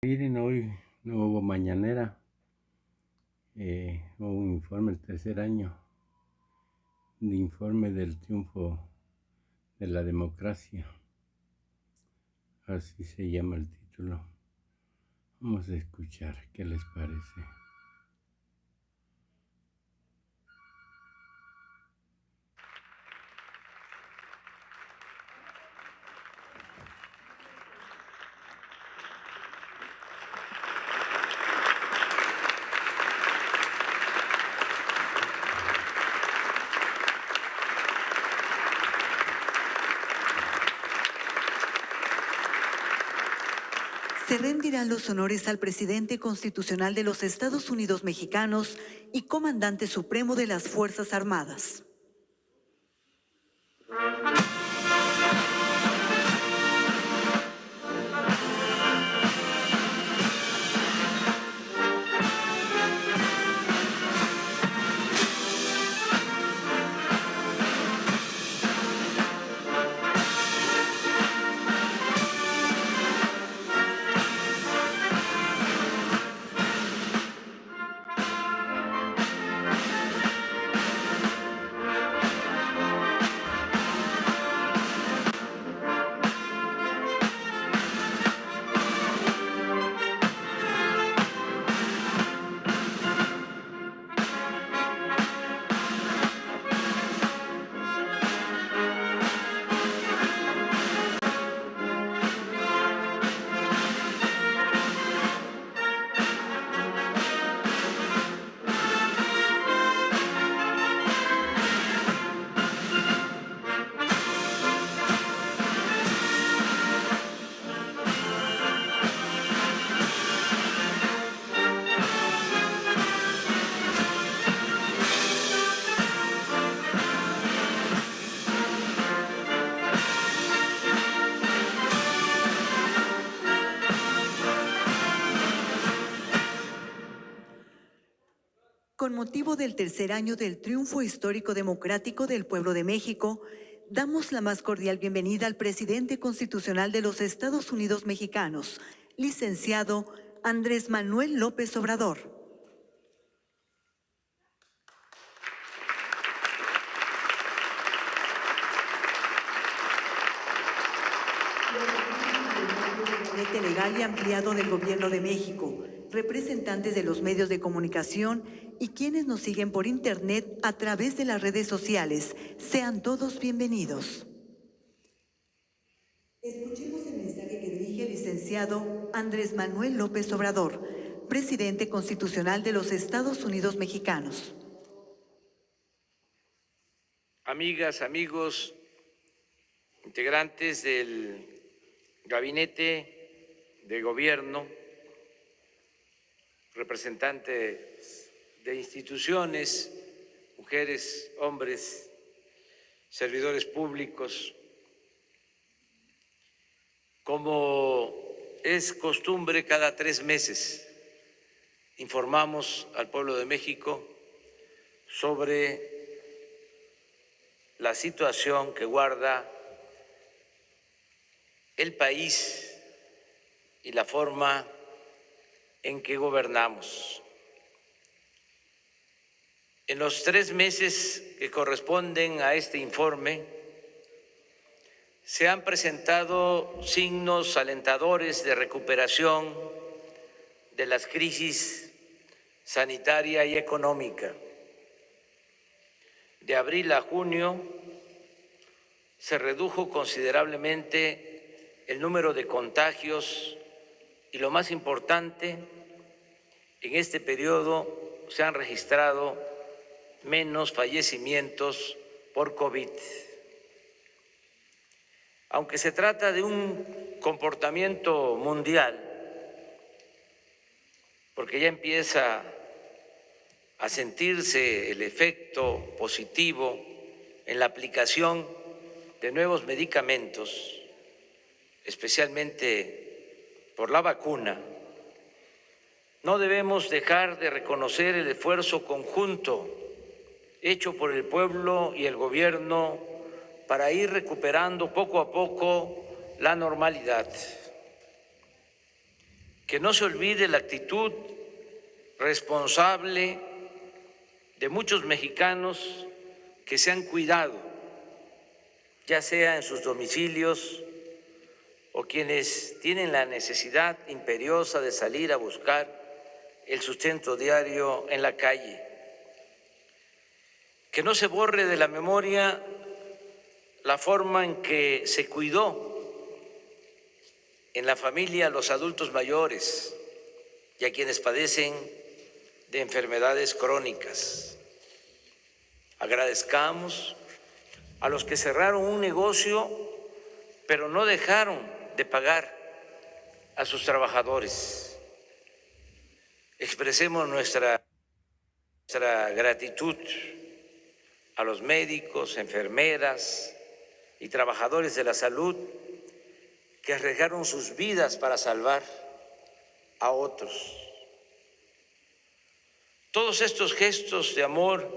Miren, hoy no hubo mañanera, hubo un informe, el tercer año de informe del triunfo de la democracia, así se llama el título. Vamos a escuchar qué les parece. Se rendirán los honores al presidente constitucional de los Estados Unidos mexicanos y comandante supremo de las Fuerzas Armadas. Con motivo del tercer año del triunfo histórico democrático del pueblo de México, damos la más cordial bienvenida al presidente constitucional de los Estados Unidos mexicanos, licenciado Andrés Manuel López Obrador. Gabinete legal y ampliado del Gobierno de México, representantes de los medios de comunicación y quienes nos siguen por Internet a través de las redes sociales, sean todos bienvenidos. Escuchemos el mensaje que dirige el licenciado Andrés Manuel López Obrador, presidente constitucional de los Estados Unidos mexicanos. Amigas, amigos, integrantes del Gabinete de Gobierno, representantes de instituciones, mujeres, hombres, servidores públicos. Como es costumbre, cada 3 meses informamos al pueblo de México sobre la situación que guarda el país y la forma en que gobernamos. En los 3 meses que corresponden a este informe, se han presentado signos alentadores de recuperación de las crisis sanitaria y económica. De abril a junio se redujo considerablemente el número de contagios y, lo más importante, en este periodo se han registrado menos fallecimientos por COVID. Aunque se trata de un comportamiento mundial, porque ya empieza a sentirse el efecto positivo en la aplicación de nuevos medicamentos, especialmente por la vacuna, no debemos dejar de reconocer el esfuerzo conjunto hecho por el pueblo y el gobierno para ir recuperando poco a poco la normalidad. que no se olvide la actitud responsable de muchos mexicanos que se han cuidado, ya sea en sus domicilios o quienes tienen la necesidad imperiosa de salir a buscar el sustento diario en la calle. Que no se borre de la memoria la forma en que se cuidó en la familia a los adultos mayores y a quienes padecen de enfermedades crónicas. Agradezcamos a los que cerraron un negocio, pero no dejaron de pagar a sus trabajadores. Expresemos nuestra gratitud a los médicos, enfermeras y trabajadores de la salud que arriesgaron sus vidas para salvar a otros. Todos estos gestos de amor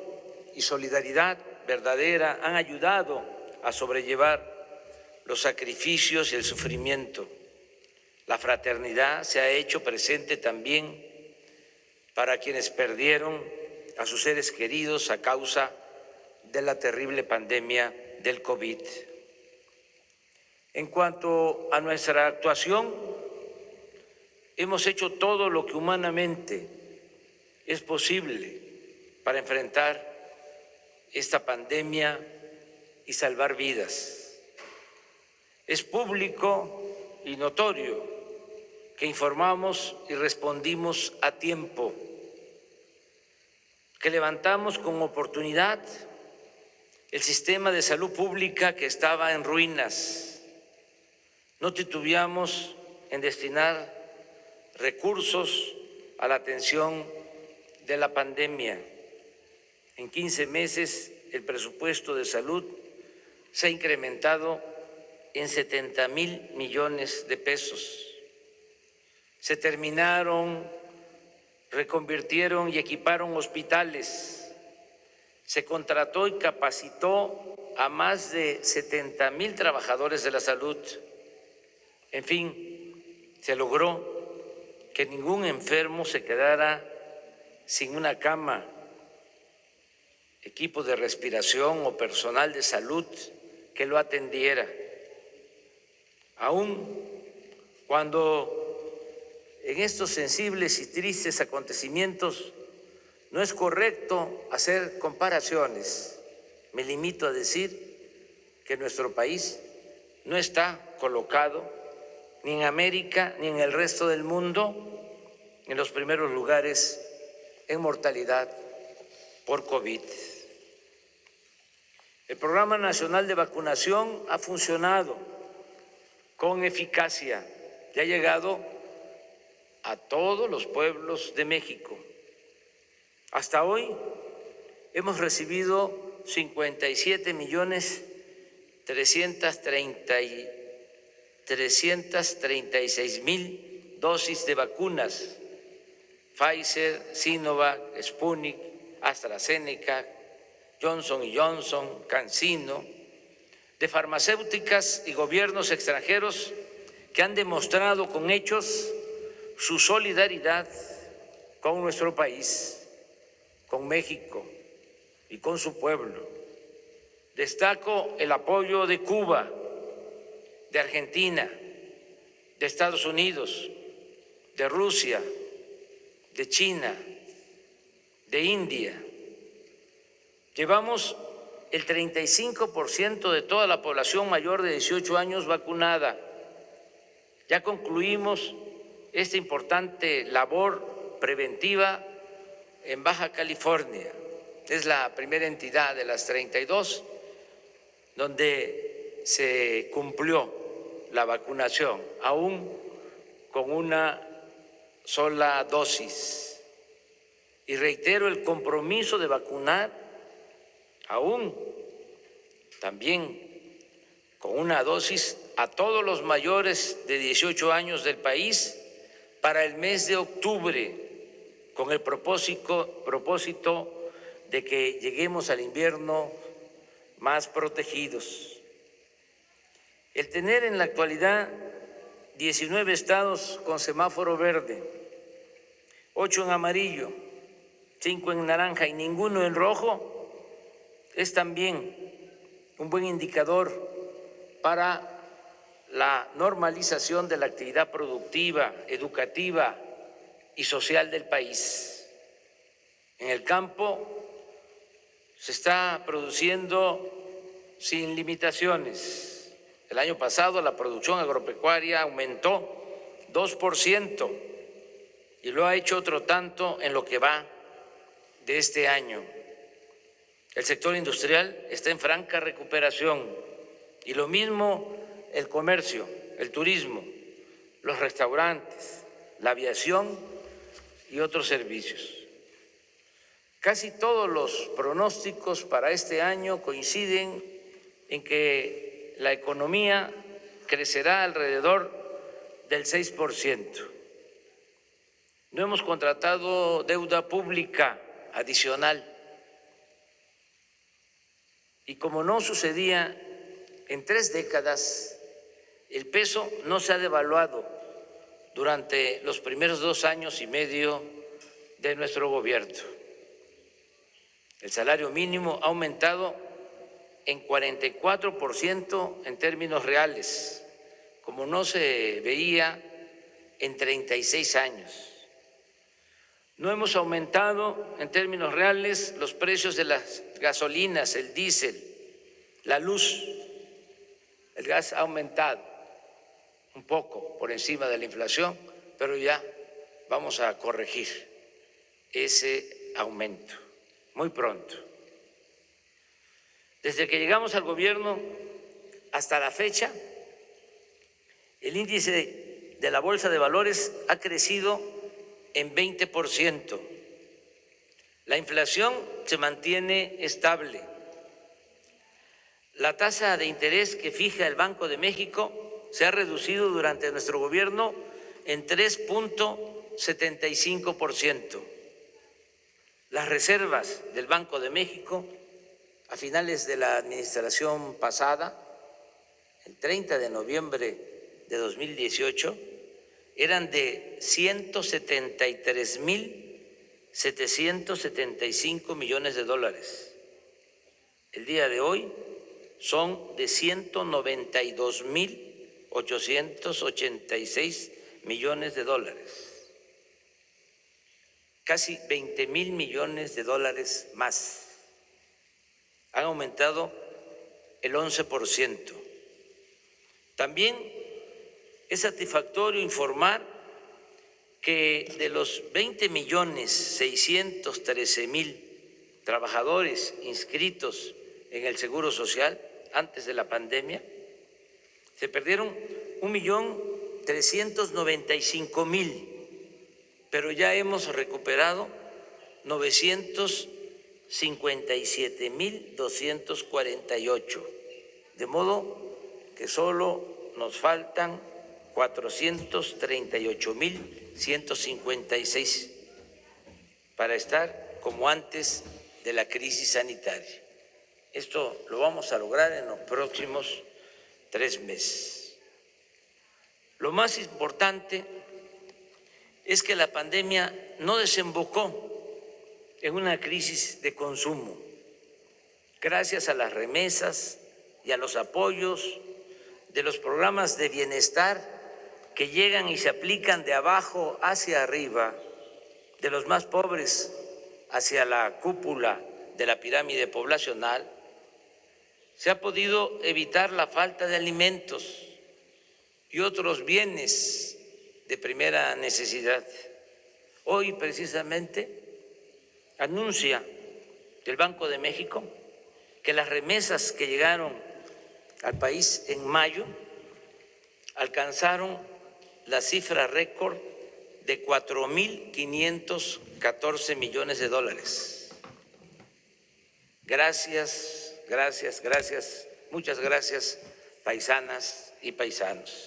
y solidaridad verdadera han ayudado a sobrellevar los sacrificios y el sufrimiento. La fraternidad se ha hecho presente también para quienes perdieron a sus seres queridos a causa de la terrible pandemia del COVID. En cuanto a nuestra actuación, hemos hecho todo lo que humanamente es posible para enfrentar esta pandemia y salvar vidas. Es público y notorio que informamos y respondimos a tiempo, que levantamos con oportunidad el sistema de salud pública que estaba en ruinas. No titubeamos en destinar recursos a la atención de la pandemia. En 15 meses el presupuesto de salud se ha incrementado en 70,000 millones de pesos. Se terminaron, reconvirtieron y equiparon hospitales. Se contrató y capacitó a más de 70,000 trabajadores de la salud. En fin, se logró que ningún enfermo se quedara sin una cama, equipo de respiración o personal de salud que lo atendiera. Aún cuando en estos sensibles y tristes acontecimientos no es correcto hacer comparaciones, me limito a decir que nuestro país no está colocado ni en América ni en el resto del mundo en los primeros lugares en mortalidad por COVID. El Programa Nacional de Vacunación ha funcionado con eficacia y ha llegado a todos los pueblos de México. Hasta hoy hemos recibido 57,336,000 dosis de vacunas, Pfizer, Sinovac, Sputnik, AstraZeneca, Johnson & Johnson, CanSino, de farmacéuticas y gobiernos extranjeros que han demostrado con hechos su solidaridad con nuestro país, con México y con su pueblo. Destaco el apoyo de Cuba, de Argentina, de Estados Unidos, de Rusia, de China, de India. Llevamos el 35% de toda la población mayor de 18 años vacunada. Ya concluimos esta importante labor preventiva en Baja California. Es la primera entidad de las 32 donde se cumplió la vacunación, aún con una sola dosis. Y reitero el compromiso de vacunar aún también con una dosis a todos los mayores de 18 años del país para el mes de octubre, con el propósito de que lleguemos al invierno más protegidos. El tener en la actualidad 19 estados con semáforo verde, 8 en amarillo, 5 en naranja y ninguno en rojo, es también un buen indicador para la normalización de la actividad productiva, educativa y social del país. En el campo se está produciendo sin limitaciones. El año pasado la producción agropecuaria aumentó 2% y lo ha hecho otro tanto en lo que va de este año. El sector industrial está en franca recuperación y lo mismo el comercio, el turismo, los restaurantes, la aviación y otros servicios. Casi todos los pronósticos para este año coinciden en que la economía crecerá alrededor del 6%. No hemos contratado deuda pública adicional. Y como no sucedía en 3 décadas, el peso no se ha devaluado durante los primeros 2 años y medio de nuestro gobierno. El salario mínimo ha aumentado en 44% en términos reales, como no se veía en 36 años. No hemos aumentado en términos reales los precios de las gasolinas, el diésel, la luz. El gas ha aumentado un poco por encima de la inflación, pero ya vamos a corregir ese aumento muy pronto. Desde que llegamos al gobierno hasta la fecha, el índice de la Bolsa de Valores ha crecido en 20%. La inflación se mantiene estable. La tasa de interés que fija el Banco de México se ha reducido durante nuestro gobierno en 3.75%. Las reservas del Banco de México a finales de la administración pasada, el 30 de noviembre de 2018, eran de 173.775 millones de dólares. El día de hoy son de 192.886 millones de dólares. Casi 20.000 millones de dólares más. Han aumentado el 11%. También es satisfactorio informar que de los 20.613.000 trabajadores inscritos en el Seguro Social antes de la pandemia, se perdieron 1.395.000, pero ya hemos recuperado 957.248, de modo que solo nos faltan 438.156 para estar como antes de la crisis sanitaria. Esto lo vamos a lograr en los próximos 3 meses. Lo más importante es que la pandemia no desembocó en una crisis de consumo. Gracias a las remesas y a los apoyos de los programas de bienestar que llegan y se aplican de abajo hacia arriba, de los más pobres hacia la cúpula de la pirámide poblacional, se ha podido evitar la falta de alimentos y otros bienes de primera necesidad. Hoy precisamente anuncia el Banco de México que las remesas que llegaron al país en mayo alcanzaron la cifra récord de 4.514 millones de dólares. Gracias, gracias, gracias, muchas gracias, paisanas y paisanos.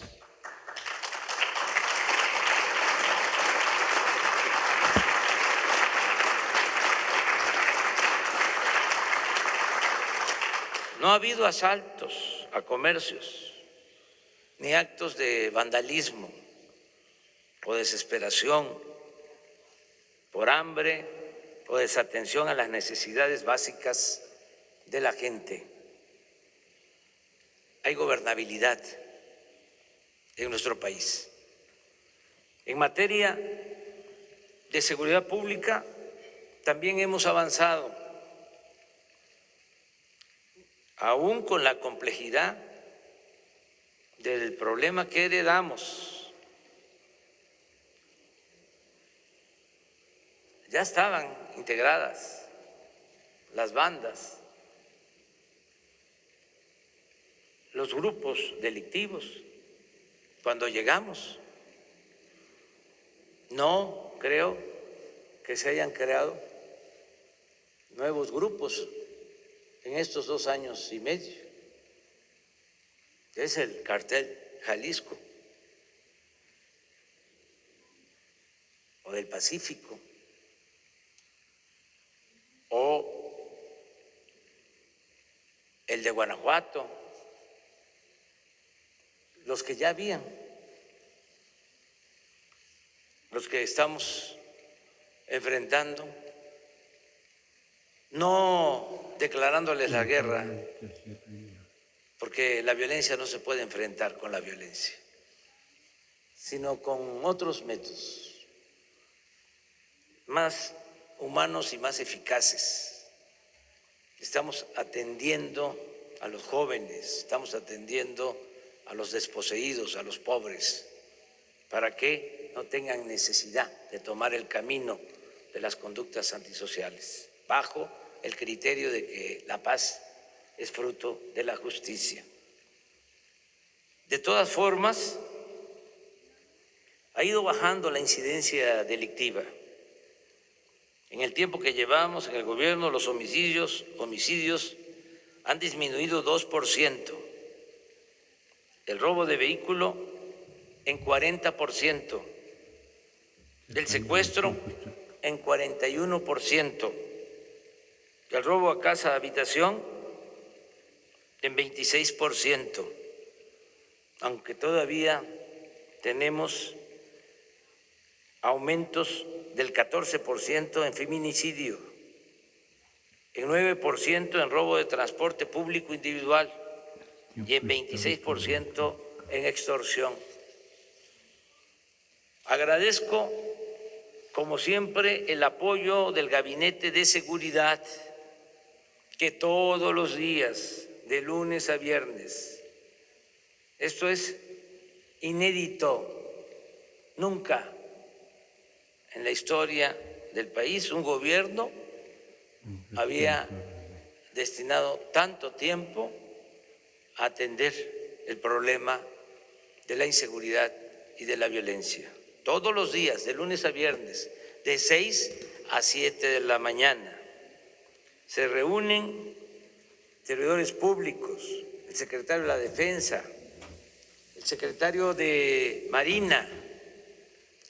No ha habido asaltos a comercios, ni actos de vandalismo o desesperación por hambre o desatención a las necesidades básicas de la gente. Hay gobernabilidad en nuestro país. En materia de seguridad pública también hemos avanzado, aún con la complejidad del problema que heredamos. Ya estaban integradas las bandas, los grupos delictivos cuando llegamos. No creo que se hayan creado nuevos grupos en estos 2 años y medio. Es el Cártel Jalisco o del Pacífico o el de Guanajuato, los que ya habían, los que estamos enfrentando, no declarándoles la guerra, porque la violencia no se puede enfrentar con la violencia, sino con otros métodos más humanos y más eficaces. Estamos atendiendo a los jóvenes, estamos atendiendo a los desposeídos, a los pobres, para que no tengan necesidad de tomar el camino de las conductas antisociales, bajo el criterio de que la paz es fruto de la justicia. De todas formas, ha ido bajando la incidencia delictiva. En el tiempo que llevamos en el gobierno, los homicidios han disminuido 2%, el robo de vehículo en 40%, el secuestro en 41%, el robo a casa habitación en 26%, aunque todavía tenemos aumentos del 14% en feminicidio, en 9% en robo de transporte público individual y en 26% en extorsión. Agradezco, como siempre, el apoyo del Gabinete de Seguridad, que todos los días, de lunes a viernes, esto es inédito, nunca en la historia del país un gobierno había destinado tanto tiempo a atender el problema de la inseguridad y de la violencia. Todos los días, de lunes a viernes, de 6 a 7 de la mañana, se reúnen servidores públicos, el secretario de la Defensa, el secretario de Marina,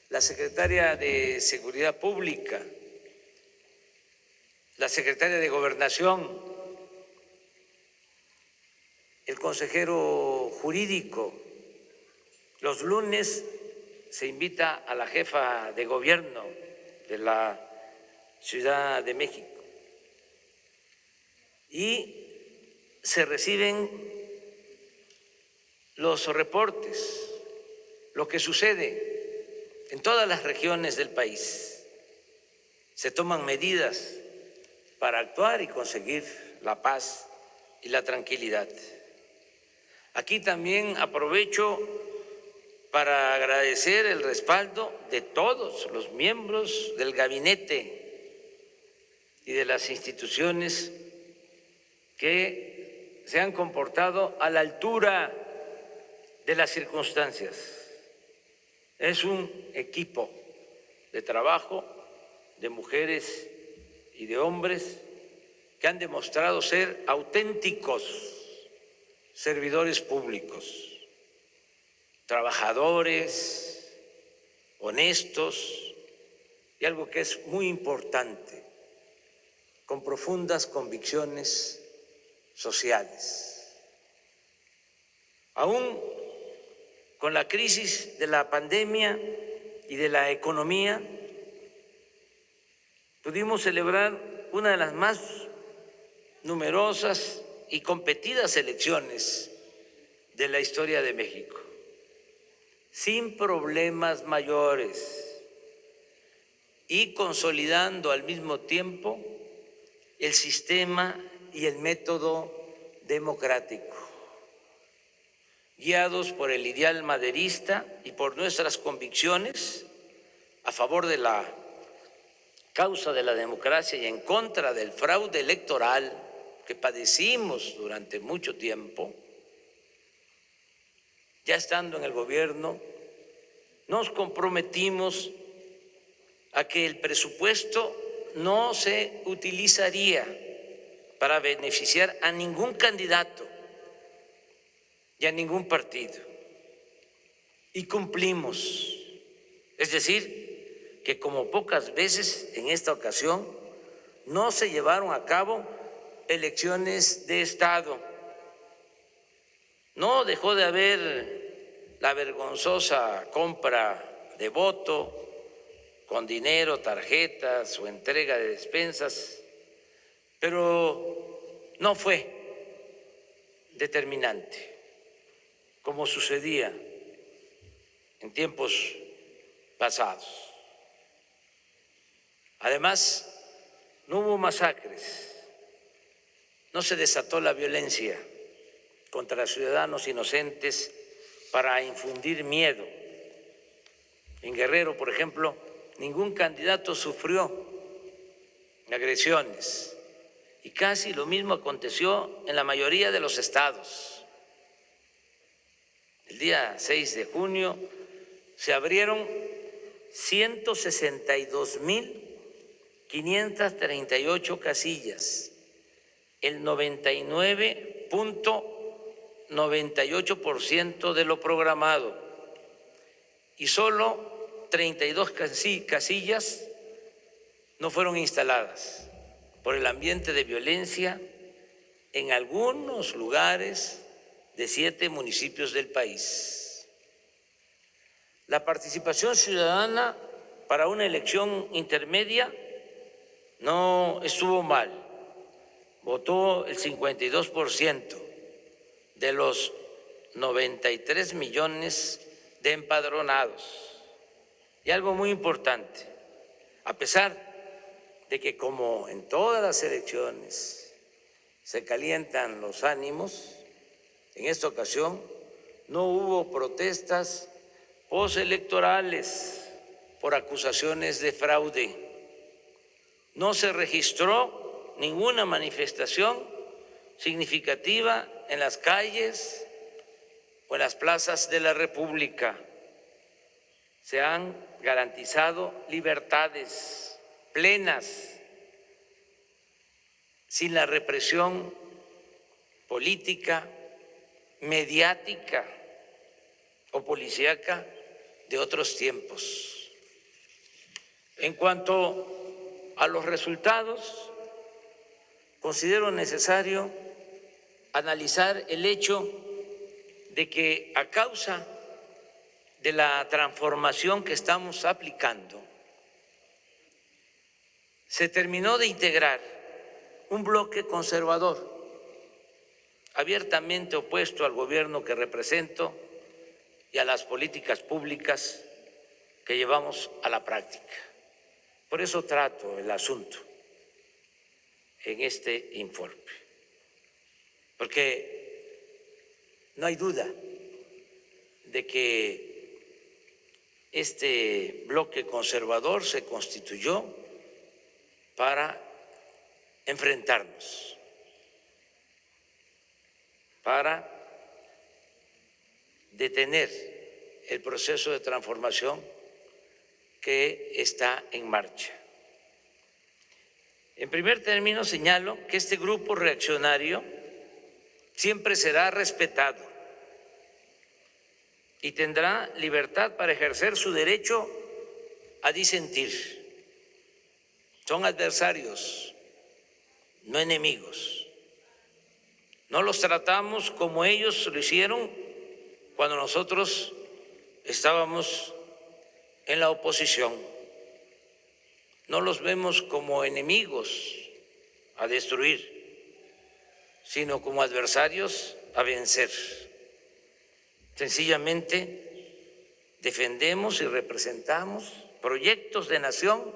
la secretaria de Seguridad Pública, la secretaria de Gobernación, el consejero jurídico. Los lunes se invita a la jefa de gobierno de la Ciudad de México y se reciben los reportes, lo que sucede en todas las regiones del país. Se toman medidas para actuar y conseguir la paz y la tranquilidad. Aquí también aprovecho para agradecer el respaldo de todos los miembros del gabinete y de las instituciones que se han comportado a la altura de las circunstancias. Es un equipo de trabajo de mujeres y de hombres que han demostrado ser auténticos servidores públicos, trabajadores, honestos y algo que es muy importante, con profundas convicciones sociales. Aún con la crisis de la pandemia y de la economía, pudimos celebrar una de las más numerosas y competidas elecciones de la historia de México, sin problemas mayores y consolidando al mismo tiempo el sistema y el método democrático, guiados por el ideal maderista y por nuestras convicciones a favor de la causa de la democracia y en contra del fraude electoral que padecimos durante mucho tiempo. Ya estando en el gobierno, nos comprometimos a que el presupuesto no se utilizaría para beneficiar a ningún candidato y a ningún partido. Y cumplimos, es decir, que como pocas veces en esta ocasión no se llevaron a cabo elecciones de Estado. No dejó de haber la vergonzosa compra de voto con dinero, tarjetas o entrega de despensas, pero no fue determinante, como sucedía en tiempos pasados. Además, no hubo masacres, no se desató la violencia contra ciudadanos inocentes para infundir miedo. En Guerrero, por ejemplo, ningún candidato sufrió agresiones y casi lo mismo aconteció en la mayoría de los estados. El día 6 de junio se abrieron 162,538 casillas, el 99,98% de lo programado, y solo 32 casillas no fueron instaladas por el ambiente de violencia en algunos lugares de 7 municipios del país. La participación ciudadana para una elección intermedia no estuvo mal. Votó el 52% de los 93 millones de empadronados. Y algo muy importante, a pesar de que como en todas las elecciones se calientan los ánimos, en esta ocasión no hubo protestas postelectorales por acusaciones de fraude. No se registró ninguna manifestación significativa en las calles o en las plazas de la República. Se han garantizado libertades plenas, sin la represión política, mediática o policíaca de otros tiempos. En cuanto a los resultados, considero necesario analizar el hecho de que a causa de la transformación que estamos aplicando, se terminó de integrar un bloque conservador, abiertamente opuesto al gobierno que represento y a las políticas públicas que llevamos a la práctica. Por eso trato el asunto en este informe, porque no hay duda de que este bloque conservador se constituyó para enfrentarnos, para detener el proceso de transformación que está en marcha. En primer término, señalo que este grupo reaccionario siempre será respetado y tendrá libertad para ejercer su derecho a disentir. Son adversarios, no enemigos. No los tratamos como ellos lo hicieron cuando nosotros estábamos en la oposición. No los vemos como enemigos a destruir, sino como adversarios a vencer. Sencillamente defendemos y representamos proyectos de nación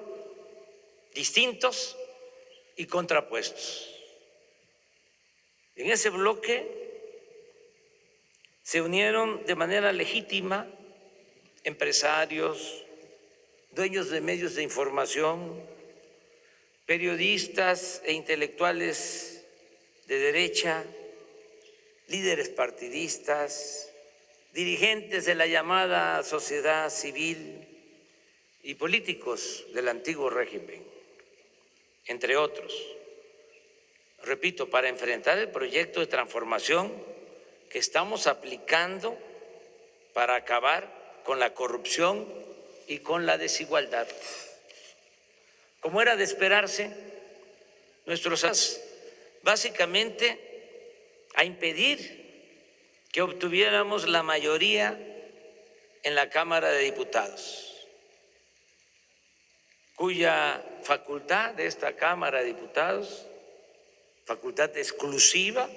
distintos y contrapuestos. En ese bloque se unieron de manera legítima empresarios, dueños de medios de información, periodistas e intelectuales de derecha, líderes partidistas, dirigentes de la llamada sociedad civil y políticos del antiguo régimen, entre otros. Repito, para enfrentar el proyecto de transformación que estamos aplicando para acabar con la corrupción y con la desigualdad. Como era de esperarse, nuestros básicamente a impedir que obtuviéramos la mayoría en la Cámara de Diputados, cuya facultad de esta Cámara de Diputados, facultad exclusiva,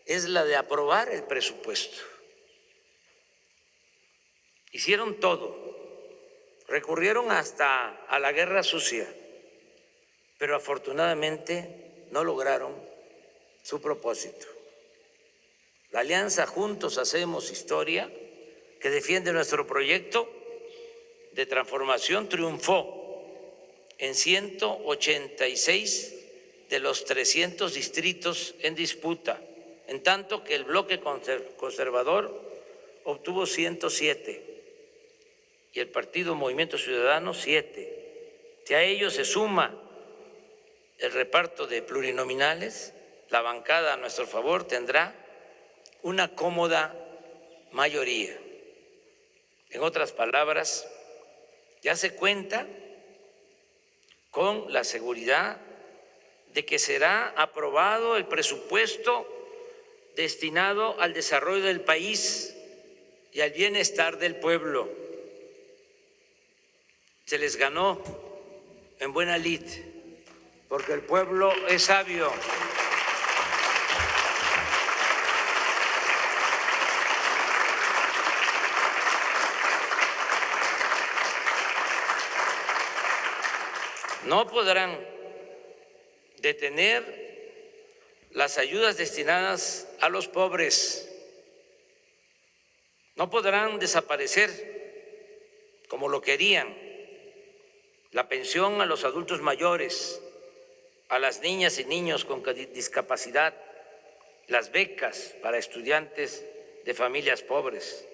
es la de aprobar el presupuesto. Hicieron todo, recurrieron hasta a la guerra sucia, pero afortunadamente no lograron su propósito. La alianza Juntos Hacemos Historia, que defiende nuestro proyecto de transformación, triunfó en 186 de los 300 distritos en disputa, en tanto que el bloque conservador obtuvo 107 y el Partido Movimiento Ciudadano 7. Si a ello se suma el reparto de plurinominales, la bancada a nuestro favor tendrá una cómoda mayoría. En otras palabras, ya se cuenta con la seguridad de que será aprobado el presupuesto destinado al desarrollo del país y al bienestar del pueblo. Se les ganó en buena lid, porque el pueblo es sabio. No podrán detener las ayudas destinadas a los pobres. No podrán desaparecer, como lo querían, la pensión a los adultos mayores, a las niñas y niños con discapacidad, las becas para estudiantes de familias pobres,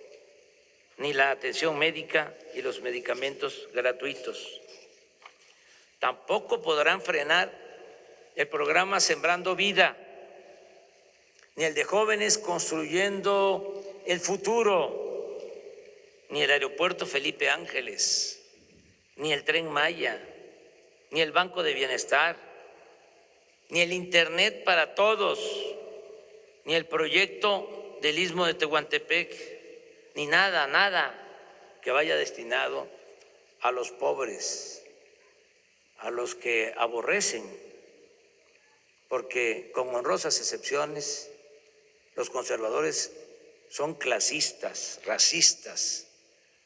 ni la atención médica y los medicamentos gratuitos. Tampoco podrán frenar el programa Sembrando Vida, ni el de jóvenes construyendo el futuro, ni el aeropuerto Felipe Ángeles, ni el Tren Maya, ni el Banco de Bienestar, ni el Internet para todos, ni el proyecto del Istmo de Tehuantepec, ni nada que vaya destinado a los pobres, a los que aborrecen, porque con honrosas excepciones, los conservadores son clasistas, racistas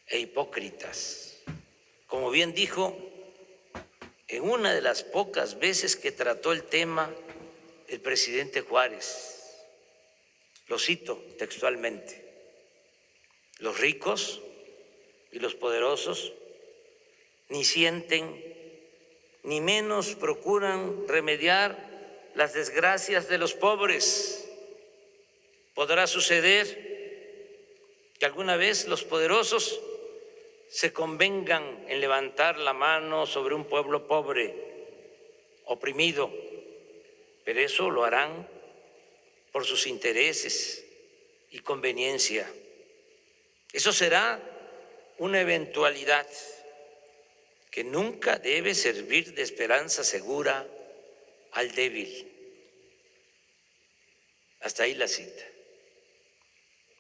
e hipócritas. Como bien dijo, en una de las pocas veces que trató el tema el presidente Juárez, lo cito textualmente: los ricos y los poderosos ni sienten ni menos procuran remediar las desgracias de los pobres. Podrá suceder que alguna vez los poderosos se convengan en levantar la mano sobre un pueblo pobre, oprimido, pero eso lo harán por sus intereses y conveniencia. Eso será una eventualidad que nunca debe servir de esperanza segura al débil. Hasta ahí la cita.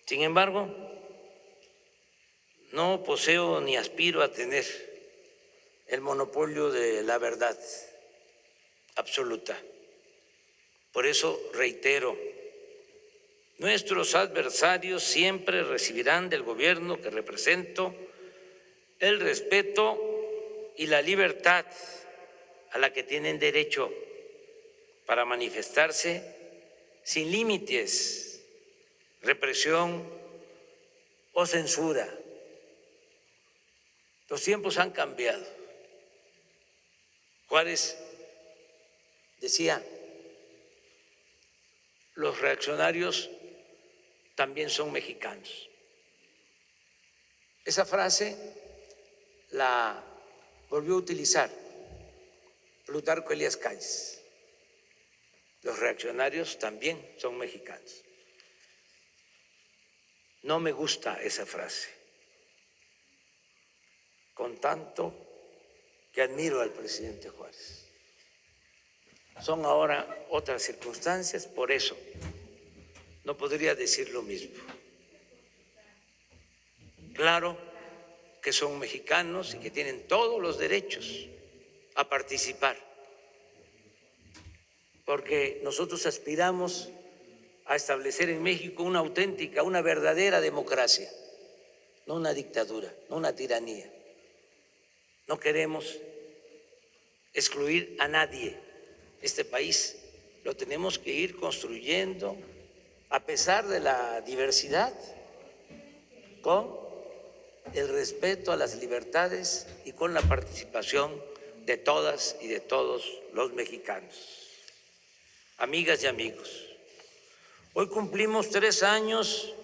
Sin embargo, no poseo ni aspiro a tener el monopolio de la verdad absoluta. Por eso reitero, nuestros adversarios siempre recibirán del gobierno que represento el respeto y la libertad a la que tienen derecho para manifestarse sin límites, represión o censura. Los tiempos han cambiado. Juárez decía, los reaccionarios también son mexicanos. Esa frase la volvió a utilizar Plutarco Elías Calles. Los reaccionarios también son mexicanos. No me gusta esa frase, con tanto que admiro al presidente Juárez. Son ahora otras circunstancias, por eso no podría decir lo mismo. Claro que son mexicanos y que tienen todos los derechos a participar, porque nosotros aspiramos a establecer en México una auténtica, una verdadera democracia, no una dictadura, no una tiranía. No queremos excluir a nadie. Este país lo tenemos que ir construyendo a pesar de la diversidad, con el respeto a las libertades y con la participación de todas y de todos los mexicanos. Amigas y amigos, hoy cumplimos 3 años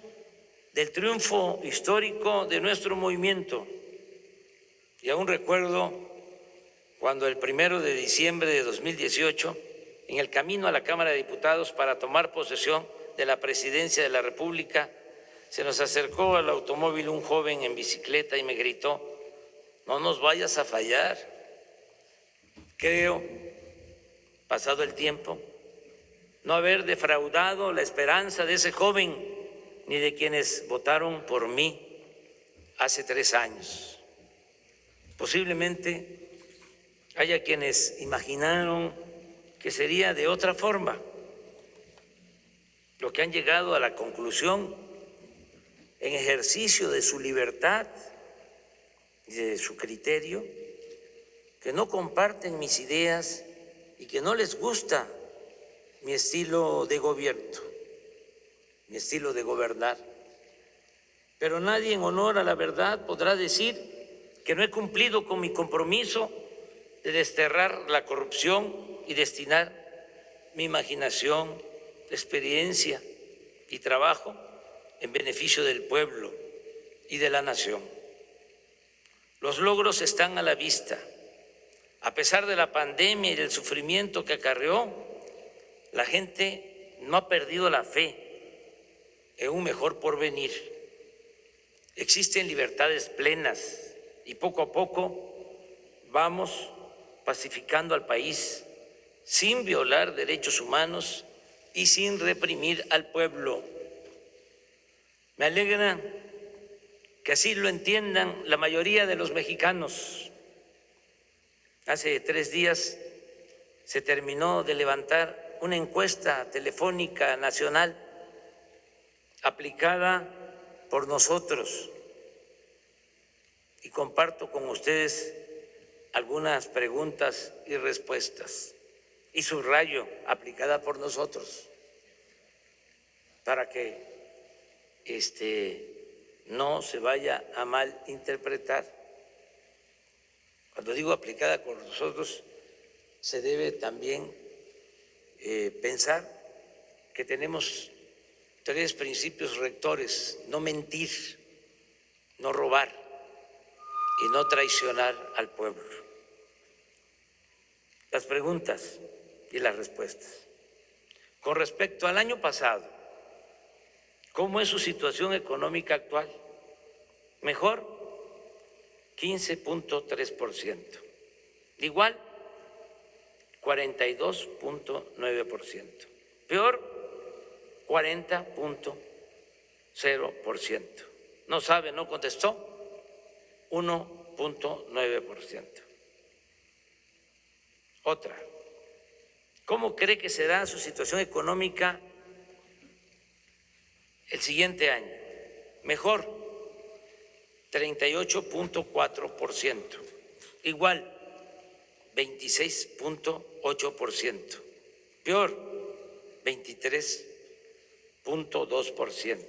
del triunfo histórico de nuestro movimiento y aún recuerdo cuando el 1 de diciembre de 2018, en el camino a la Cámara de Diputados para tomar posesión de la presidencia de la República, se nos acercó al automóvil un joven en bicicleta y me gritó, no nos vayas a fallar. Creo, pasado el tiempo, no haber defraudado la esperanza de ese joven ni de quienes votaron por mí hace 3 años. Posiblemente haya quienes imaginaron que sería de otra forma, lo que han llegado a la conclusión en ejercicio de su libertad y de su criterio, que no comparten mis ideas y que no les gusta mi estilo de gobierno, mi estilo de gobernar. Pero nadie en honor a la verdad podrá decir que no he cumplido con mi compromiso de desterrar la corrupción y destinar mi imaginación, experiencia y trabajo en beneficio del pueblo y de la nación. Los logros están a la vista. A pesar de la pandemia y del sufrimiento que acarreó, la gente no ha perdido la fe en un mejor porvenir. Existen libertades plenas y poco a poco vamos pacificando al país sin violar derechos humanos y sin reprimir al pueblo. Me alegra que así lo entiendan la mayoría de los mexicanos. Hace 3 días se terminó de levantar una encuesta telefónica nacional aplicada por nosotros y comparto con ustedes algunas preguntas y respuestas y subrayo aplicada por nosotros para que no se vaya a malinterpretar. Cuando digo aplicada por nosotros, se debe también pensar que tenemos 3 principios rectores: no mentir, no robar y no traicionar al pueblo. Las preguntas y las respuestas. Con respecto al año pasado, ¿cómo es su situación económica actual? Mejor, 15.3%. Igual, 42.9%. Peor, 40.0%. No sabe, no contestó. 1.9%. Otra, ¿cómo cree que será su situación económica el siguiente año? Mejor, 38.4%. Igual, 26.8%. Peor, 23.2%.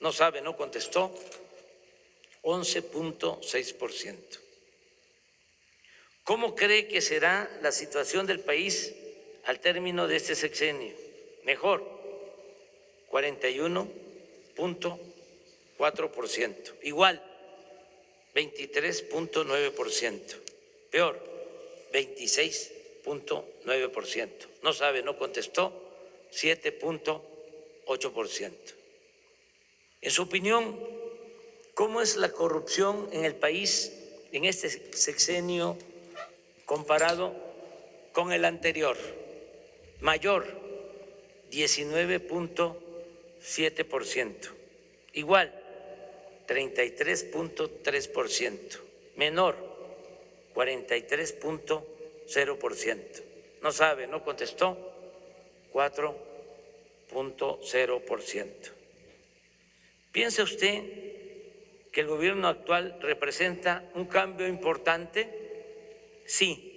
No sabe, no contestó, 11.6%. ¿Cómo cree que será la situación del país al término de este sexenio? Mejor, 41.4%. Igual, 23.9%. Peor, 26.9%. No sabe, no contestó, 7.8%. En su opinión, ¿cómo es la corrupción en el país en este sexenio comparado con el anterior? Mayor, 19.7%. Igual, 33.3%. Menor, 43.0%. No sabe, no contestó, 4.0%. ¿Piensa usted que el gobierno actual representa un cambio importante? Sí,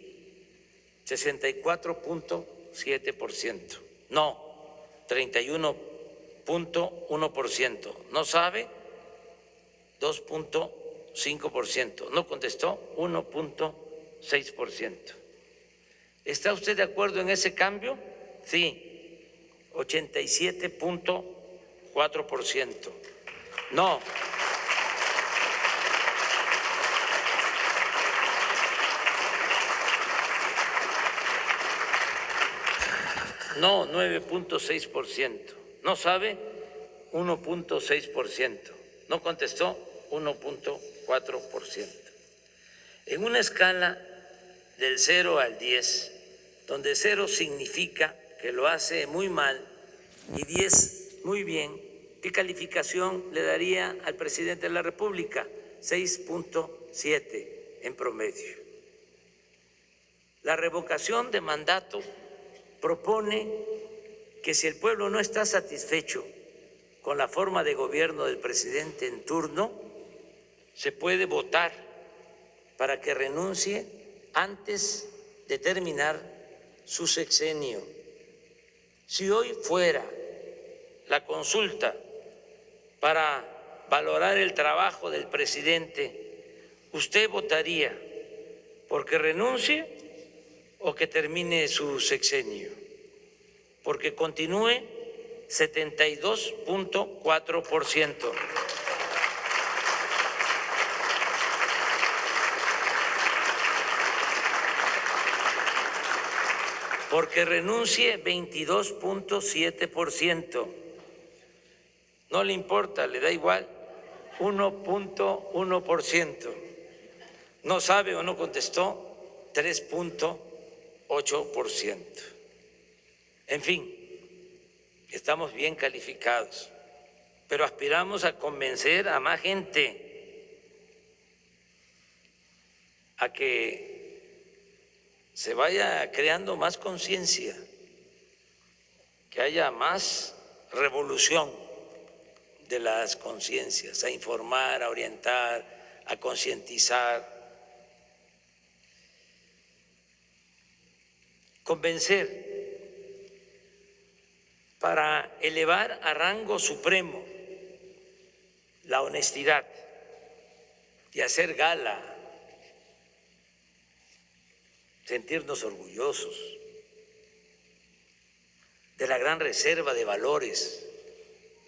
64.7%. No, 31.1%. No sabe, 2.5%. No contestó, 1.6%. ¿Está usted de acuerdo en ese cambio? Sí, 87.4%. No, 9.6%. No sabe, 1.6%. No contestó, 1.4%. En una escala del 0 al 10, donde 0 significa que lo hace muy mal y 10 muy bien, ¿qué calificación le daría al presidente de la República? 6.7 en promedio. La revocación de mandato propone que si el pueblo no está satisfecho con la forma de gobierno del presidente en turno, se puede votar para que renuncie antes de terminar su sexenio. Si hoy fuera la consulta para valorar el trabajo del presidente, ¿usted votaría porque renuncie o que termine su sexenio? Porque continúe, 72.4%. Porque renuncie, 22.7%. No le importa, le da igual, 1.1%. No sabe o no contestó, 3.8%. En fin, estamos bien calificados, pero aspiramos a convencer a más gente a que se vaya creando más conciencia, que haya más revolución de las conciencias, a informar, a orientar, a concientizar, convencer para elevar a rango supremo la honestidad y hacer gala, sentirnos orgullosos de la gran reserva de valores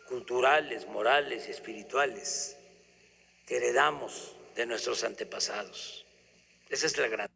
culturales, morales y espirituales que heredamos de nuestros antepasados. Esa es la gran